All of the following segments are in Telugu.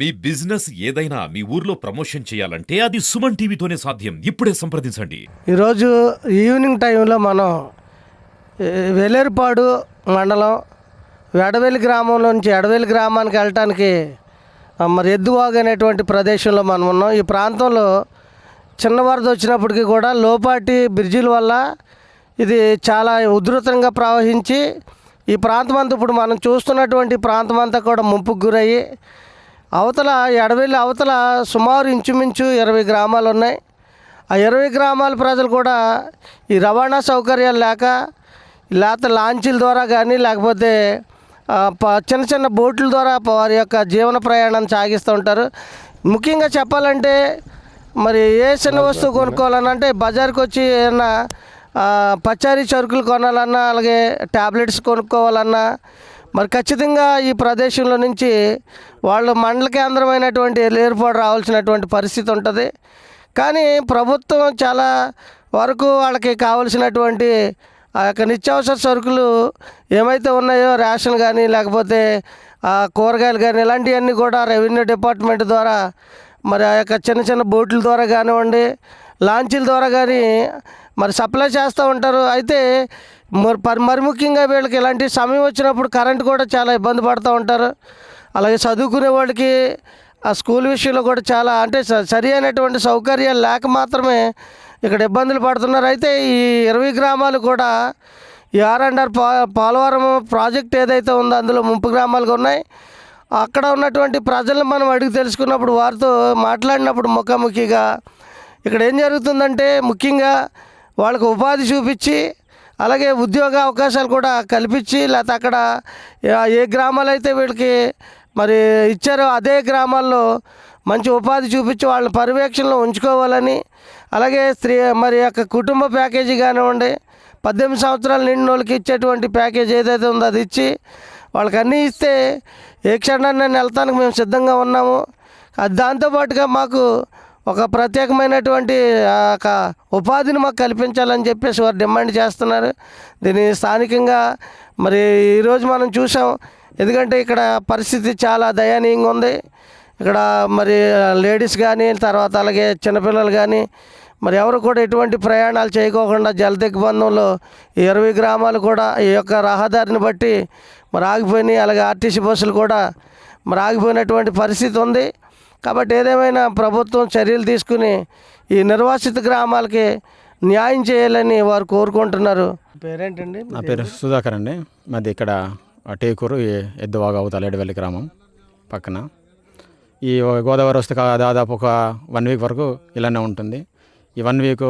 మీ బిజినెస్ ఏదైనా మీ ఊర్లో ప్రమోషన్ చేయాలంటే అది సుమన్ టీవీతోనే సాధ్యం. ఇప్పుడే సంప్రదించండి. ఈరోజు ఈవినింగ్ టైంలో మనం వెల్లేరుపాడు మండలం ఎడవెల్లి గ్రామం నుంచి ఎడవెల్లి గ్రామానికి వెళ్ళటానికి మరి ఎద్దువాగు అనేటువంటి ప్రదేశంలో మనం ఉన్నాం. ఈ ప్రాంతంలో చిన్న వరద వచ్చినప్పటికీ కూడా లోపాటి బ్రిడ్జిల వల్ల ఇది చాలా ఉధృతంగా ప్రవహించి ఈ ప్రాంతం అంతా ఇప్పుడు మనం చూస్తున్నటువంటి ప్రాంతం అంతా కూడా ముంపుకు గురయ్యి అవతల ఎడవెల్లి అవతల సుమారు ఇంచుమించు 20 గ్రామాలు ఉన్నాయి. ఆ 20 గ్రామాల ప్రజలు కూడా ఈ రవాణా సౌకర్యాలు లేకపోతే లాంచీల ద్వారా కానీ లేకపోతే చిన్న చిన్న బోట్ల ద్వారా వారి యొక్క జీవన ప్రయాణాన్ని సాగిస్తూ ఉంటారు. ముఖ్యంగా చెప్పాలంటే మరి ఏ చిన్న వస్తువు కొనుక్కోవాలన్నా బజార్కి వచ్చి ఏమన్నా పచారీ సరుకులు కొనాలన్నా అలాగే ట్యాబ్లెట్స్ కొనుక్కోవాలన్నా మరి ఖచ్చితంగా ఈ ప్రదేశంలో నుంచి వాళ్ళు మండల కేంద్రమైనటువంటి ఏర్పాటు రావాల్సినటువంటి పరిస్థితి ఉంటుంది. కానీ ప్రభుత్వం చాలా వరకు వాళ్ళకి కావలసినటువంటి ఆ యొక్క నిత్యావసర సరుకులు ఏమైతే ఉన్నాయో రేషన్ కానీ లేకపోతే కూరగాయలు కానీ ఇలాంటివన్నీ కూడా రెవెన్యూ డిపార్ట్మెంట్ ద్వారా మరి ఆ యొక్క చిన్న చిన్న బోట్ల ద్వారా కానివ్వండి లాంచీల ద్వారా కానీ మరి సప్లై చేస్తూ ఉంటారు. అయితే మరి ముఖ్యంగా వీళ్ళకి ఇలాంటి సమయం వచ్చినప్పుడు కరెంటు కూడా చాలా ఇబ్బంది పడుతూ ఉంటారు. అలాగే చదువుకునే వాళ్ళకి ఆ స్కూల్ విషయంలో కూడా చాలా అంటే సరి అయినటువంటి సౌకర్యాలు లేక మాత్రమే ఇక్కడ ఇబ్బందులు పడుతున్నారు. అయితే ఈ 20 గ్రామాలు కూడా ఈ R&R పోలవరం ప్రాజెక్ట్ ఏదైతే ఉందో అందులో ముంపు గ్రామాలుగా ఉన్నాయి. అక్కడ ఉన్నటువంటి ప్రజలను మనం అడిగి తెలుసుకున్నప్పుడు వారితో మాట్లాడినప్పుడు ముఖాముఖిగా ఇక్కడ ఏం జరుగుతుందంటే ముఖ్యంగా వాళ్ళకు ఉపాధి చూపించి అలాగే ఉద్యోగ అవకాశాలు కూడా కల్పించి లేకపోతే అక్కడ ఏ గ్రామాలు అయితే వీళ్ళకి మరి ఇచ్చారో అదే గ్రామాల్లో మంచి ఉపాధి చూపించి వాళ్ళని పర్యవేక్షణలో ఉంచుకోవాలని అలాగే మరి యొక్క కుటుంబ ప్యాకేజీ కానివ్వండి 18 సంవత్సరాలు నిండిన వాళ్ళకి ఇచ్చేటువంటి ప్యాకేజ్ ఏదైతే ఉందో అది ఇచ్చి వాళ్ళకి అన్నీ ఇస్తే ఏ క్షణాన్ని నేను వెళ్తానికి మేము సిద్ధంగా ఉన్నాము. దాంతోపాటుగా మాకు ఒక ప్రత్యేకమైనటువంటి ఉపాధిని మాకు కల్పించాలని చెప్పేసి వారు డిమాండ్ చేస్తున్నారు. దీన్ని స్థానికంగా మరి ఈరోజు మనం చూసాం. ఎందుకంటే ఇక్కడ పరిస్థితి చాలా దయనీయంగా ఉంది. ఇక్కడ మరి లేడీస్ కానీ తర్వాత అలాగే చిన్నపిల్లలు కానీ మరి ఎవరు కూడా ఎటువంటి ప్రయాణాలు చేయకోకుండా జలదిగ్బంధంలో ఈ 20 గ్రామాలు కూడా ఈ యొక్క రహదారిని బట్టి మరి ఆగిపోయినాయి. అలాగే ఆర్టీసీ బస్సులు కూడా మరి ఆగిపోయినటువంటి పరిస్థితి ఉంది. కాబట్టి ఏదేమైనా ప్రభుత్వం చర్యలు తీసుకుని ఈ నిర్వాసిత గ్రామాలకి న్యాయం చేయాలని వారు కోరుకుంటున్నారు. పేరేంటండి? నా పేరు సుధాకర్ అండి. మాది ఇక్కడ టేకూరు ఎద్దువాగు అవతల ఎడవెల్లి గ్రామం పక్కన. ఈ గోదావరి వస్తే దాదాపు ఒక 1 వీక్ వరకు ఇలానే ఉంటుంది. ఈ 1 వీక్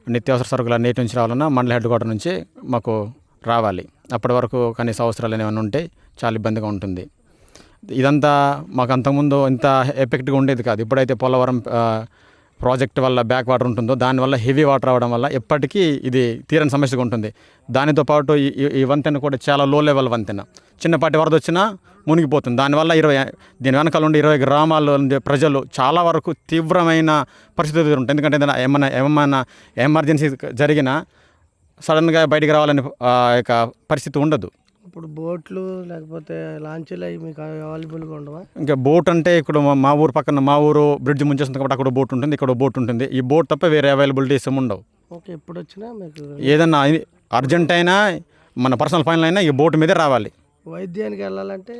నిత్యావసర సరుకులు అన్నిటి నుంచి రావాలన్నా మండల హెడ్ క్వార్టర్ నుంచి మాకు రావాలి. అప్పటి వరకు కనీస అవసరాలు ఏమైనా ఉంటే చాలా ఇబ్బందిగా ఉంటుంది. ఇదంతా మాకు అంతకుముందు ఇంత ఎఫెక్ట్గా ఉండేది కాదు. ఇప్పుడైతే పోలవరం ప్రాజెక్ట్ వల్ల బ్యాక్ వాటర్ ఉంటుందో దానివల్ల హెవీ వాటర్ రావడం వల్ల ఎప్పటికీ ఇది తీరని సమస్యగా ఉంటుంది. దానితో పాటు ఈ వంతెన కూడా చాలా లో లెవెల్ వంతెన. చిన్నపాటి వరద వచ్చినా మునిగిపోతుంది. దానివల్ల దీని వెనకాల ఉండి 20 గ్రామాల్లో ఉండే ప్రజలు చాలా వరకు తీవ్రమైన పరిస్థితులు ఉంటాయి. ఎందుకంటే ఏమైనా ఎమర్జెన్సీ జరిగినా సడన్గా బయటికి రావాలనే యొక్క పరిస్థితి ఉండదు. ఇప్పుడు బోట్లు లేకపోతే లాంచీలు అవి మీకు అవైలబుల్గా ఉండవా? ఇంకా బోట్ అంటే ఇక్కడ మా ఊరు పక్కన మా ఊరు బ్రిడ్జ్ ముంచేస్తుంది కాబట్టి అక్కడ బోట్ ఉంటుంది, ఇక్కడ బోట్ ఉంటుంది. ఈ బోట్ తప్ప వేరే అవైలబిలిటీస్ ఉండవు. ఓకే, ఎప్పుడు వచ్చినా మీకు ఏదన్నా అర్జెంట్ అయినా మన పర్సనల్ ఫైనల్ అయినా ఈ బోట్ మీదే రావాలి. వైద్యానికి వెళ్ళాలంటే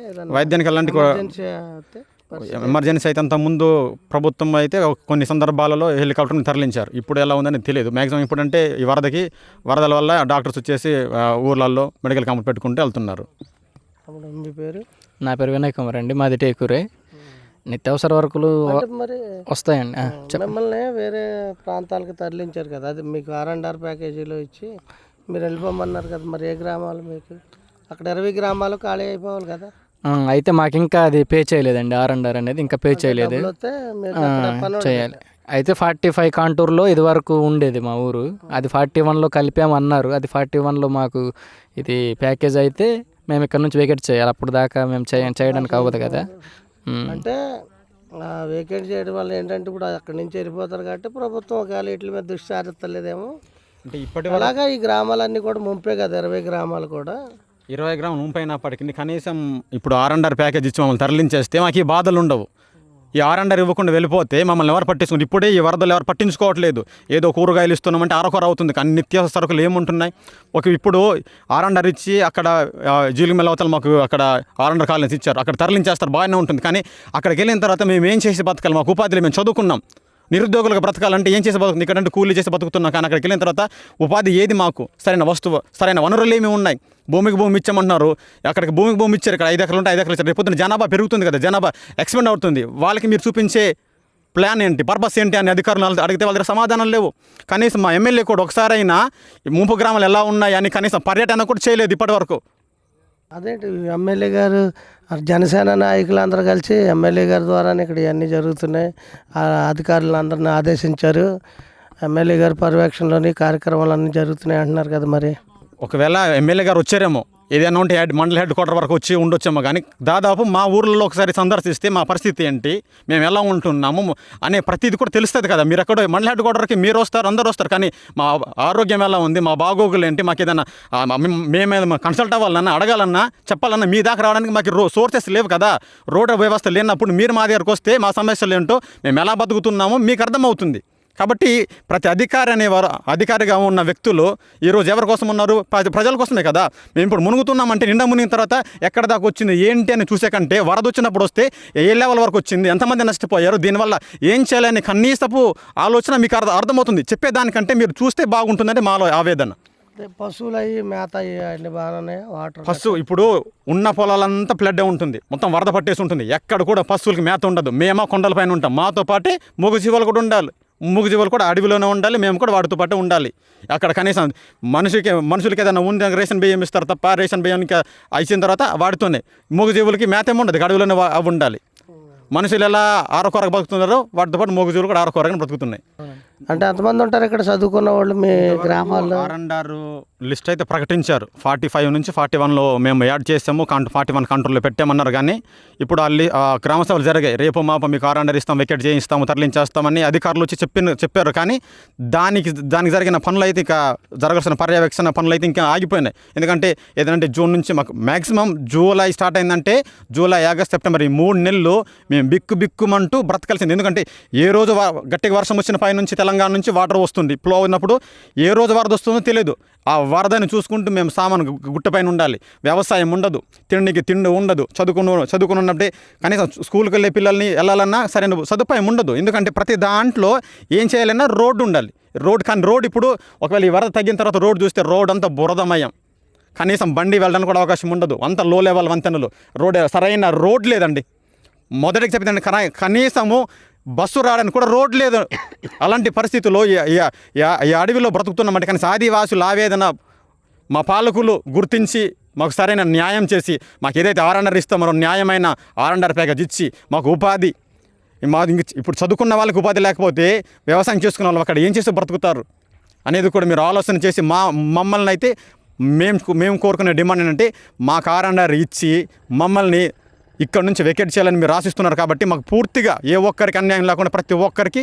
ఎమర్జెన్సీ అయితే అంత ముందు ప్రభుత్వం అయితే కొన్ని సందర్భాలలో హెలికాప్టర్ని తరలించారు. ఇప్పుడు ఎలా ఉందని తెలియదు. మ్యాక్సిమం ఇప్పుడంటే ఈ వరదల వల్ల డాక్టర్స్ వచ్చేసి ఊర్లలో మెడికల్ క్యాంప్ పెట్టుకుంటూ వెళ్తున్నారు. మీ పేరు? నా పేరు వినయ్ కుమార్ అండి. మాది టేకూరే. నిత్యావసర వరకులు మరి వస్తాయండి. మిమ్మల్ని వేరే ప్రాంతాలకు తరలించారు కదా, అది మీకు R&R ప్యాకేజీలో ఇచ్చి మీరు వెళ్ళిపోమన్నారు కదా, మరి ఏ గ్రామాలు మీకు అక్కడ 20 గ్రామాలు ఖాళీ అయిపోవాలి కదా? అయితే మాకు ఇంకా అది పే చేయలేదండి. R&R అనేది ఇంకా పే చేయలేదు, చేయాలి. అయితే 45 కాంటూర్లో ఇది వరకు ఉండేది మా ఊరు, అది 41లో కలిపామన్నారు. అది 41లో మాకు ఇది ప్యాకేజ్ అయితే మేము ఇక్కడ నుంచి వేకెట్ చేయాలి. అప్పుడు దాకా మేము చేయడానికి అవ్వదు కదా. అంటే వేకెట్ చేయడం వల్ల ఏంటంటే ఇప్పుడు అక్కడి నుంచి వెళ్ళిపోతారు కాబట్టి ప్రభుత్వం ఒకవేళ వీటి మీద దృష్టి సారిస్తలేదేమో. అంటే ఇప్పటి అలాగా ఈ గ్రామాలన్నీ కూడా ముంపే కదా, 20 గ్రామాలు కూడా 20 గ్రాములు ముంపైనప్పటికీ కనీసం ఇప్పుడు R&R ప్యాకేజ్ ఇచ్చి మమ్మల్ని తరలించేస్తే మాకు ఈ బాధలు ఉండవు. ఈ R&R ఇవ్వకుండా వెళ్ళిపోతే మమ్మల్ని ఎవరు పట్టించుకుంటారు? ఇప్పుడే ఈ వరదలు ఎవరు పట్టించుకోవట్లేదు. ఏదో కూరగాయలు ఇస్తున్నామంటే అరకొర అవుతుంది, కానీ నిత్యావసర సరుకులు ఏముంటున్నాయి? ఇప్పుడు R&R ఇచ్చి అక్కడ జీలిమిల్ అవతల మాకు అక్కడ R&R కాలనీస్ ఇచ్చారు, అక్కడ తరలించేస్తారు, బాగానే ఉంటుంది. కానీ అక్కడికి వెళ్ళిన తర్వాత మేము ఏం చేసి బతకాలి? మాకు ఉపాధిలో మేము చదువుకున్నాం, నిరుద్యోగులకు బ్రతకాలంటే ఏం చేసి బతుకుతుంది? ఇక్కడంటే కూలీ చేసి బతుకుతున్నాం, కానీ అక్కడికి వెళ్ళిన తర్వాత ఉపాధి ఏది? మాకు సరైన వస్తువు, సరైన వనరులు ఏమి ఉన్నాయి? భూమికి భూమి ఇచ్చామంటున్నారు, అక్కడికి భూమికి భూమి ఇచ్చారు, ఇక్కడ 5 ఎకరాలు ఉంటే 5 ఎకరాలు ఇచ్చారు. రేపు జనాభా పెరుగుతుంది కదా, జనాభా ఎక్స్పెండ్ అవుతుంది. వాళ్ళకి మీరు చూపించే ప్లాన్ ఏంటి, పర్పస్ ఏంటి అని అధికారులు అడిగితే వాళ్ళ దగ్గర సమాధానం లేవు. కనీసం మా ఎమ్మెల్యే కూడా ఒకసారైనా ముంపు గ్రామాలు ఎలా ఉన్నాయి అని కనీసం పర్యటన కూడా చేయలేదు ఇప్పటి వరకు. అదేంటి ఎమ్మెల్యే గారు, జనసేన నాయకులందరూ కలిసి ఎమ్మెల్యే గారి ద్వారానే ఇక్కడ ఇవన్నీ జరుగుతున్నాయి. అధికారులందరినీ ఆదేశించారు, ఎమ్మెల్యే గారి పర్యవేక్షణలోని కార్యక్రమాలన్నీ జరుగుతున్నాయి అంటున్నారు కదా. మరి ఒకవేళ ఎమ్మెల్యే గారు వచ్చారేమో, ఏదైనా ఉంటే మండల హెడ్ క్వార్టర్ వరకు వచ్చి ఉండొచ్చేమో, కానీ దాదాపు మా ఊర్లలో ఒకసారి సందర్శిస్తే మా పరిస్థితి ఏంటి, మేము ఎలా ఉంటున్నాము అనే ప్రతిదీ కూడా తెలుస్తుంది కదా. మీరు అక్కడ మండల హెడ్ క్వార్టర్కి మీరు వస్తారు, అందరూ వస్తారు, కానీ మా ఆరోగ్యం ఎలా ఉంది, మా బాగోగులు ఏంటి, మాకు ఏదైనా మేమేదైనా కన్సల్ట్ అవ్వాలన్నా, అడగాలన్నా, చెప్పాలన్నా మీ దాకా రావడానికి మాకు సోర్సెస్ లేవు కదా. రోడ్డు వ్యవస్థ లేనప్పుడు మీరు మా దగ్గరకు వస్తే మా సమస్యలు ఏంటో, మేము ఎలా బతుకుతున్నామో మీకు అర్థమవుతుంది. కాబట్టి ప్రతి అధికారి అనేవారు, అధికారిగా ఉన్న వ్యక్తులు ఈరోజు ఎవరి కోసం ఉన్నారు? ప్రజల కోసమే కదా. మేము ఇప్పుడు మునుగుతున్నామంటే నిండా మునిగిన తర్వాత ఎక్కడ దాకా వచ్చింది ఏంటి అని చూసే కంటే, వరద వచ్చినప్పుడు వస్తే ఏ లెవెల్ వరకు వచ్చింది, ఎంతమంది నష్టపోయారు, దీనివల్ల ఏం చేయాలని కనీసపు ఆలోచన మీకు అర్థమవుతుంది. చెప్పేదానికంటే మీరు చూస్తే బాగుంటుందంటే మాలో ఆవేదన. పశువులు అయ్యి మేత అన్ని బాగానే వాటర్ పశువు ఇప్పుడు ఉన్న పొలాలంతా ఫ్లడ్ ఉంటుంది, మొత్తం వరద పట్టేసి ఉంటుంది, ఎక్కడ కూడా పశువులకి మేత ఉండదు. మేమా కొండలపైన ఉంటాం, మాతో పాటే మూగజీవాలు కూడా ఉండాలి, మూగజీవాలు కూడా అడవిలోనే ఉండాలి, మేము కూడా వాటితో పాటు ఉండాలి. అక్కడ కనీసం మనుషులకి ఏదైనా ఉంది రేషన్ బియ్యం ఇస్తారు తప్ప, రేషన్ బియ్యానికి అయిన తర్వాత వాటితోనే, మూగజీవులకి మేత ఏమి ఉండదు, అడవిలోనే అవి ఉండాలి. మనుషులు ఎలా ఆరకొరకు బతుకుతున్నారో వాటితో పాటు మూగజీవులు కూడా ఆరకొరగా బతుకుతున్నాయి. అంటే ఎంతమంది ఉంటారు ఇక్కడ చదువుకున్న వాళ్ళు మీ గ్రామాల్లో? R&R లిస్ట్ అయితే ప్రకటించారు, 45 నుంచి 41లో మేము యాడ్ చేసాము, 41 కంట్రోల్లో పెట్టామన్నారు. కానీ ఇప్పుడు ఆ గ్రామ సభలు జరిగాయి, రేపు మాప మీకు R&R ఇస్తాం, వెకెట్ చేయిస్తాము, తరలించేస్తామని అధికారులు వచ్చి చెప్పారు. కానీ దానికి జరిగిన పనులు అయితే ఇక జరగాల్సిన పర్యవేక్షణ పనులు అయితే ఇంకా ఆగిపోయినాయి. ఎందుకంటే ఏదంటే జూన్ నుంచి మాకు మ్యాక్సిమం జూలై స్టార్ట్ అయిందంటే జూలై, ఆగస్ట్, సెప్టెంబర్ ఈ 3 నెలలు మేము బిక్కుమంటూ బ్రతకాల్సింది. ఎందుకంటే ఏ రోజు గట్టిగా వర్షం వచ్చిన పై నుంచి తెలంగాణ నుంచి వాటర్ వస్తుంది, ఫ్లో అయినప్పుడు ఏ రోజు వరద వస్తుందో తెలియదు. ఆ వరదని చూసుకుంటూ మేము సామాను గుట్టపైన ఉండాలి, వ్యవసాయం ఉండదు, తిండి ఉండదు, చదువుకుని ఉన్నప్పుడే కనీసం స్కూల్కి వెళ్ళే పిల్లల్ని వెళ్ళాలన్నా సరైన సదుపాయం ఉండదు. ఎందుకంటే ప్రతి దాంట్లో ఏం చేయాలన్నా రోడ్డు ఉండాలి, కానీ రోడ్ ఇప్పుడు ఒకవేళ ఈ వరద తగ్గిన తర్వాత రోడ్డు చూస్తే రోడ్ అంతా బురదమయం, కనీసం బండి వెళ్ళడానికి కూడా అవకాశం ఉండదు, అంత లో లెవెల్ వంతెనలు, సరైన రోడ్ లేదండి. మొదటికి చెప్పిందండి, కనీసము బస్సు రావడానికి కూడా రోడ్ లేదు. అలాంటి పరిస్థితుల్లో ఈ అడవిలో బ్రతుకుతున్నామంటే కనీసం ఆదివాసుల ఆవేదన మా పాలకులు గుర్తించి మాకు సరైన న్యాయం చేసి, మాకు ఏదైతే R&R ఇస్తామో న్యాయమైన R&R ప్యాకేజ్ ఇచ్చి మాకు ఉపాధి, ఇప్పుడు చదువుకున్న వాళ్ళకి ఉపాధి లేకపోతే వ్యవసాయం చేసుకున్న వాళ్ళు అక్కడ ఏం చేసి బ్రతుకుతారు అనేది కూడా మీరు ఆలోచన చేసి మమ్మల్ని అయితే మేము కోరుకునే డిమాండ్ ఏంటంటే మాకు R&R ఇచ్చి మమ్మల్ని ఇక్కడ నుంచి వెకెట్ చేయాలని మీరు ఆశిస్తున్నారు. కాబట్టి మాకు పూర్తిగా ఏ ఒక్కరికి అన్యాయం లేకుండా ప్రతి ఒక్కరికి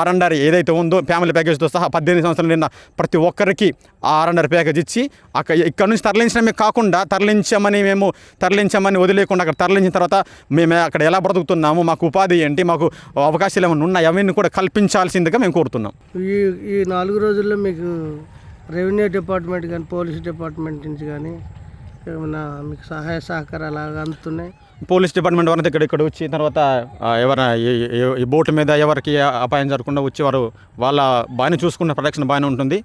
R&R ఏదైతే ఉందో ఫ్యామిలీ ప్యాకేజ్తో సహా 18 సంవత్సరాలు నిన్న ప్రతి ఒక్కరికి R&R ప్యాకేజ్ ఇచ్చి ఇక్కడ నుంచి తరలించడమే కాకుండా తరలించమని వదిలేకుండా అక్కడ తరలించిన తర్వాత మేము అక్కడ ఎలా బ్రతుకుతున్నాము, మాకు ఉపాధి ఏంటి, మాకు అవకాశాలు ఏమైనా ఉన్నాయి, అవన్నీ కూడా కల్పించాల్సిందిగా మేము కోరుతున్నాం. ఈ 4 రోజుల్లో మీకు రెవెన్యూ డిపార్ట్మెంట్ కానీ పోలీస్ డిపార్ట్మెంట్ నుంచి కానీ ఏమైనా మీకు సహాయ సహకారాలు అందుతున్నాయి? పోలీస్ డిపార్ట్మెంట్ వారంతా ఇక్కడ వచ్చి తర్వాత ఎవరైనా ఈ బోటు మీద ఎవరికి అపాయం జరగకుండా వచ్చి వాళ్ళ బాగానే చూసుకున్న ప్రొటెక్షన్ బాగానే ఉంటుంది.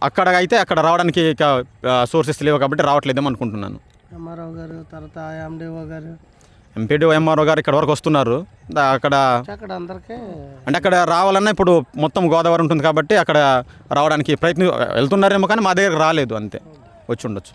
అక్కడ రావడానికి ఇక సోర్సెస్ లేవు కాబట్టి రావట్లేదేమో అనుకుంటున్నాను. ఎంఆర్ఓ గారు తర్వాత ఎండిఓ గారు, ఎంపీడీఓ, ఎంఆర్ఓ గారు ఇక్కడ వరకు వస్తున్నారు. అక్కడ అందరికీ అంటే అక్కడ రావాలన్నా ఇప్పుడు మొత్తం గోదావరి ఉంటుంది కాబట్టి అక్కడ రావడానికి వెళ్తున్నారేమో, కానీ మా దగ్గర రాలేదు, అంతే, వచ్చి ఉండొచ్చు.